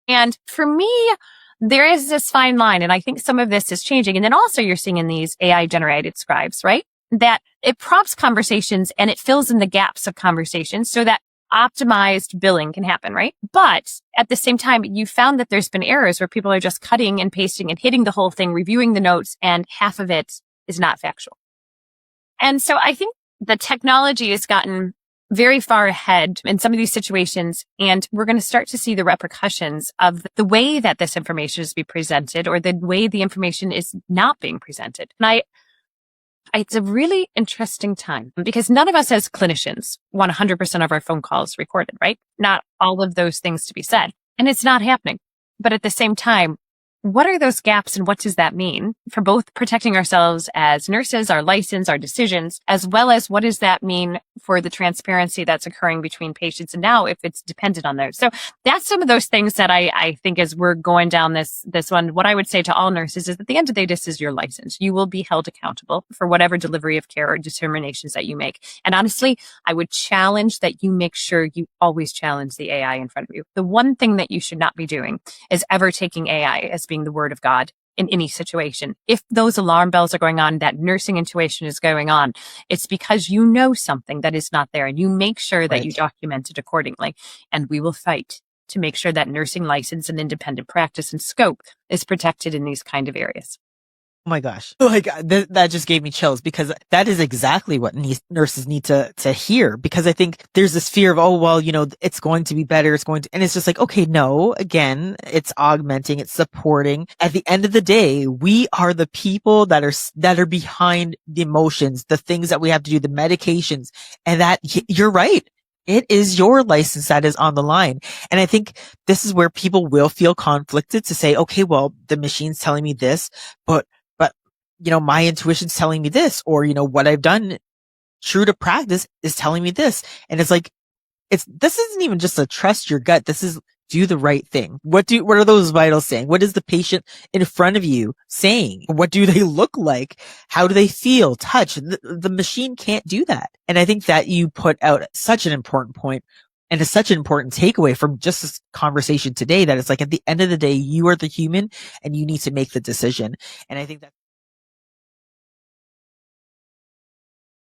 And for me, there is this fine line, and I think some of this is changing. And then also you're seeing in these AI generated scribes, right? That it prompts conversations and it fills in the gaps of conversations so that optimized billing can happen, right? But at the same time, you found that there's been errors where people are just cutting and pasting and hitting the whole thing, reviewing the notes, and half of it is not factual. And so I think the technology has gotten very far ahead in some of these situations, and we're going to start to see the repercussions of the way that this information is being presented or the way the information is not being presented. And it's a really interesting time because none of us as clinicians want 100% of our phone calls recorded, right? Not all of those things to be said. And it's not happening. But at the same time, what are those gaps and what does that mean for both protecting ourselves as nurses, our license, our decisions, as well as what does that mean for the transparency that's occurring between patients and now if it's dependent on those. So that's some of those things that I think as we're going down this one, what I would say to all nurses is at the end of the day, this is your license. You will be held accountable for whatever delivery of care or determinations that you make. And honestly, I would challenge that you make sure you always challenge the AI in front of you. The one thing that you should not be doing is ever taking AI as being the word of God in any situation. If those alarm bells are going on, that nursing intuition is going on, it's because you know something that is not there and you make sure that you document it accordingly. And we will fight to make sure that nursing license and independent practice and scope is protected in these kind of areas. Oh my gosh. Like that just gave me chills because that is exactly what nurses need to hear, because I think there's this fear of, oh, well, it's going to be better. And it's just like, okay, no, again, it's augmenting, it's supporting. At the end of the day, we are the people that are behind the emotions, the things that we have to do, the medications, and that you're right. It is your license that is on the line. And I think this is where people will feel conflicted to say, okay, well, the machine's telling me this, but my intuition's telling me this, or, what I've done true to practice is telling me this. And it's like, this isn't even just a trust your gut. This is do the right thing. What are those vitals saying? What is the patient in front of you saying? What do they look like? How do they feel, touch? The machine can't do that. And I think that you put out such an important point. And it's such an important takeaway from just this conversation today that it's like at the end of the day, you are the human and you need to make the decision. And I think that